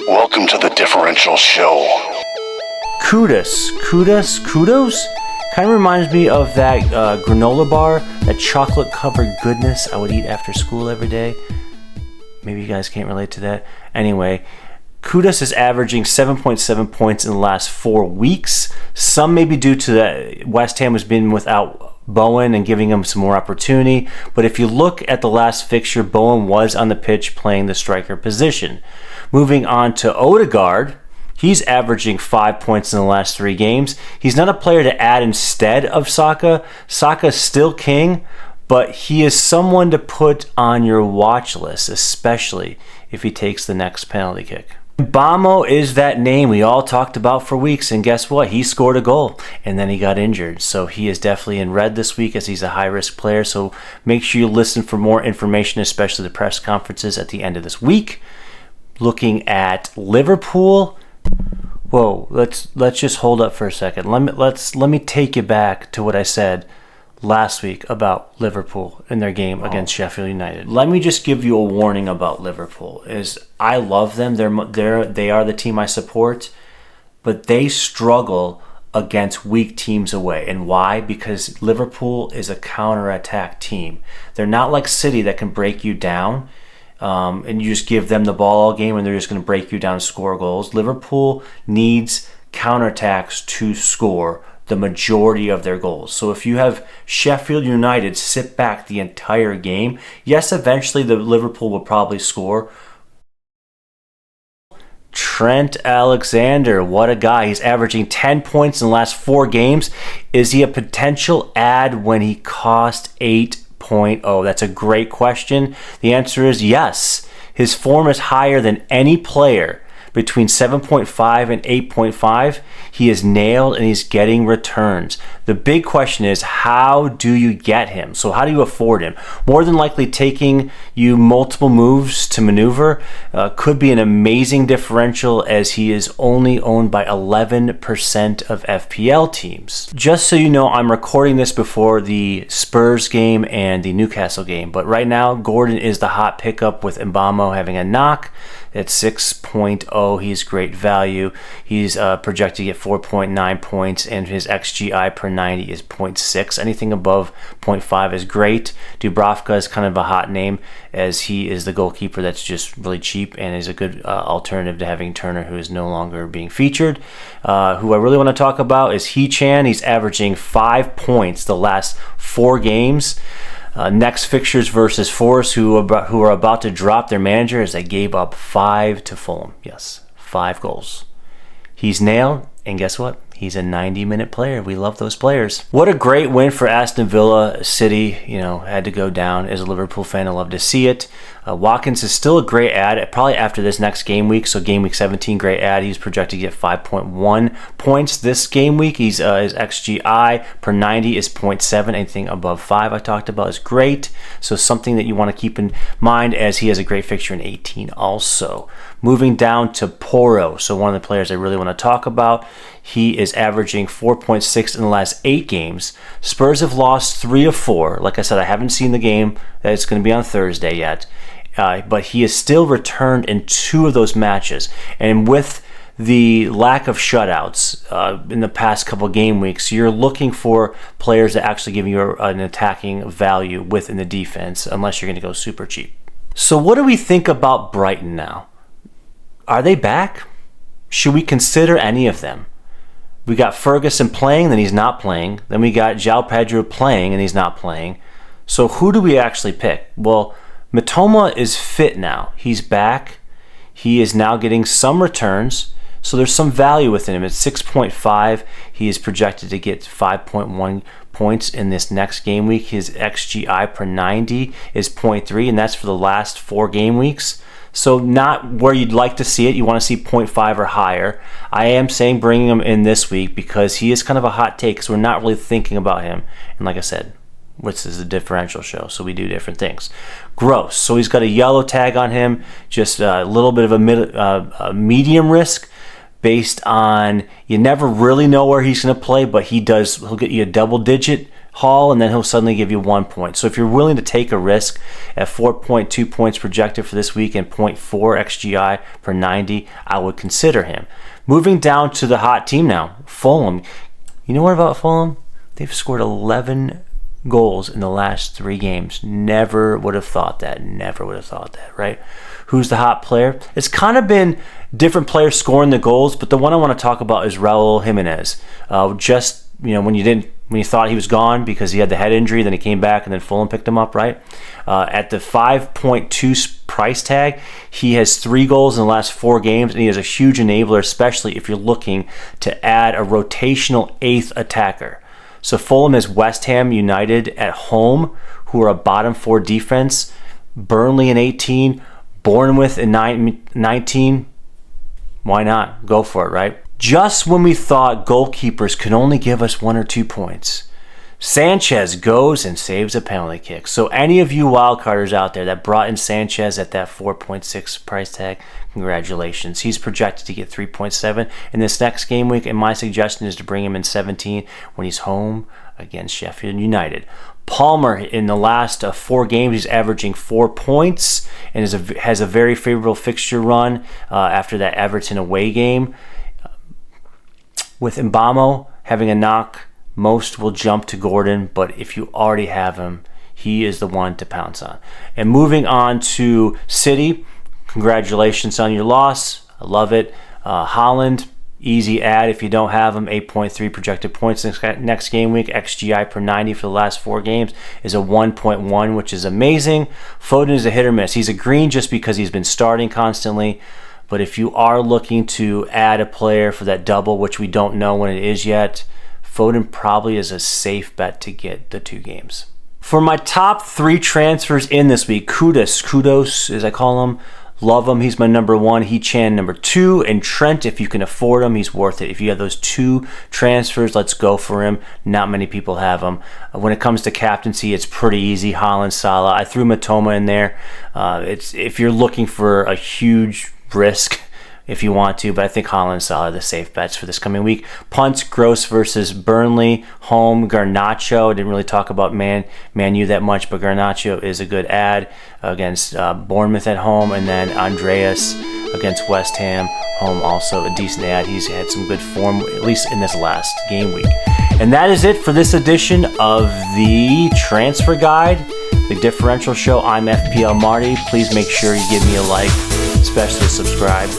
Welcome to the Differential Show. Kudos. Kind of reminds me of that granola bar, that chocolate-covered goodness I would eat after school every day. Maybe you guys can't relate to that. Anyway, Kudos is averaging 7.7 points in the last 4 weeks. Some may be due to that West Ham has been without Bowen and giving him some more opportunity. But if you look at the last fixture, Bowen was on the pitch playing the striker position. Moving on to Odegaard, he's averaging 5 points in the last 3 games. He's not a player to add instead of Saka. Saka's still king, but he is someone to put on your watch list, especially if he takes the next penalty kick. Mbeumo is that name we all talked about for weeks, and guess what? He scored a goal, and then he got injured. So he is definitely in red this week as he's a high-risk player. So make sure you listen for more information, especially the press conferences at the end of this week. Looking at Liverpool. Whoa, let's just hold up for a second. Let me take you back to what I said last week about Liverpool in their game against Sheffield United. Let me just give you a warning about Liverpool. I love them. They are the team I support, but they struggle against weak teams away. And why? Because Liverpool is a counter-attack team. They're not like City that can break you down. And you just give them the ball all game and they're just going to break you down and score goals. Liverpool needs counterattacks to score the majority of their goals. So if you have Sheffield United sit back the entire game, yes, eventually the Liverpool will probably score. Trent Alexander, what a guy. He's averaging 10 points in the last 4 games. Is he a potential add when he cost 8.0? That's a great question. The answer is yes. His form is higher than any player between 7.5 and 8.5. He is nailed and he's getting returns. The big question is, how do you get him? So how do you afford him? More than likely taking you multiple moves to maneuver could be an amazing differential, as he is only owned by 11% of FPL teams. Just so you know, I'm recording this before the Spurs game and the Newcastle game, but right now Gordon is the hot pickup with Mbeumo having a knock at 6.0. He's great value. He's projected to get 4.9 points, and his XGI per 90 is 0.6. Anything above 0.5 is great. Dubravka is kind of a hot name, as he is the goalkeeper that's just really cheap and is a good alternative to having Turner, who is no longer being featured. Who I really want to talk about is He-Chan. He's averaging 5 points the last 4 games. Next fixtures versus Forest, who are about to drop their manager as they gave up 5 to Fulham. Yes, 5 goals. He's nailed, and guess what? He's a 90-minute player. We love those players. What a great win for Aston Villa. City, had to go down. As a Liverpool fan, I love to see it. Watkins is still a great ad, probably after this next game week. So game week 17, great ad. He's projected to get 5.1 points this game week. His XGI per 90 is 0.7. Anything above 5 I talked about is great. So something that you want to keep in mind, as he has a great fixture in 18 also. Moving down to Porro. So one of the players I really want to talk about. He is averaging 4.6 in the last 8 games. Spurs have lost 3 of 4. Like I said, I haven't seen the game. It's going to be on Thursday yet. But he has still returned in 2 of those matches. And with the lack of shutouts in the past couple game weeks, you're looking for players that actually give you an attacking value within the defense, unless you're going to go super cheap. So what do we think about Brighton now? Are they back? Should we consider any of them? We got Ferguson playing, then he's not playing. Then we got João Pedro playing, and he's not playing. So who do we actually pick? Well, Mitoma is fit now. He's back. He is now getting some returns. So there's some value within him. At 6.5, he is projected to get 5.1 points in this next game week. His XGI per 90 is 0.3, and that's for the last 4 game weeks. So not where you'd like to see it. You want to see 0.5 or higher. I am saying bringing him in this week because he is kind of a hot take, because we're not really thinking about him. And like I said, this is a differential show, so we do different things. Gross. So he's got a yellow tag on him, just a little bit of a medium risk, based on you never really know where he's going to play, but he'll get you a double-digit haul, and then he'll suddenly give you 1 point. So if you're willing to take a risk at 4.2 points projected for this week and 0.4 XGI per 90, I would consider him. Moving down to the hot team now, Fulham. You know what about Fulham? They've scored 11 goals in the last 3 games. Never would have thought that. Never would have thought that, right? Who's the hot player? It's kind of been different players scoring the goals, but the one I want to talk about is Raul Jimenez. When you thought he was gone because he had the head injury, then he came back and then Fulham picked him up, right? At the 5.2 price tag, he has 3 goals in the last 4 games, and he is a huge enabler, especially if you're looking to add a rotational 8th attacker. So Fulham is West Ham United at home, who are a bottom 4 defense, Burnley in 18, Bournemouth in 19. Why not? Go for it, right? Just when we thought goalkeepers could only give us 1 or 2 points, Sanchez goes and saves a penalty kick. So any of you wildcarders out there that brought in Sanchez at that 4.6 price tag, congratulations. He's projected to get 3.7 in this next game week, and my suggestion is to bring him in 17 when he's home against Sheffield United. Palmer, in the last 4 games, he's averaging 4 points and has a very favorable fixture run after that Everton away game. With Mbeumo having a knock, most will jump to Gordon, but if you already have him, he is the one to pounce on. And moving on to City, congratulations on your loss. I love it. Haaland, easy add if you don't have him. 8.3 projected points next game week. XGI per 90 for the last 4 games is a 1.1, which is amazing. Foden is a hit or miss. He's a green just because he's been starting constantly. But if you are looking to add a player for that double, which we don't know when it is yet, Foden probably is a safe bet to get the 2 games. For my top 3 transfers in this week, Kudos as I call him, love him. He's my number 1. He-Chan number 2, and Trent, if you can afford him, he's worth it. If you have those 2 transfers, let's go for him. Not many people have him. When it comes to captaincy, it's pretty easy. Haaland, Salah. I threw Matoma in there. If you're looking for a huge risk, if you want to, but I think Haaland and Salah are the safe bets for this coming week. Punts, Gross versus Burnley, home. Garnacho, I didn't really talk about Man U that much, but Garnacho is a good ad against Bournemouth at home, and then Andreas against West Ham, home, also a decent ad. He's had some good form, at least in this last game week. And that is it for this edition of the Transfer Guide, the Differential Show. I'm FPL Marty. Please make sure you give me a like, especially subscribe.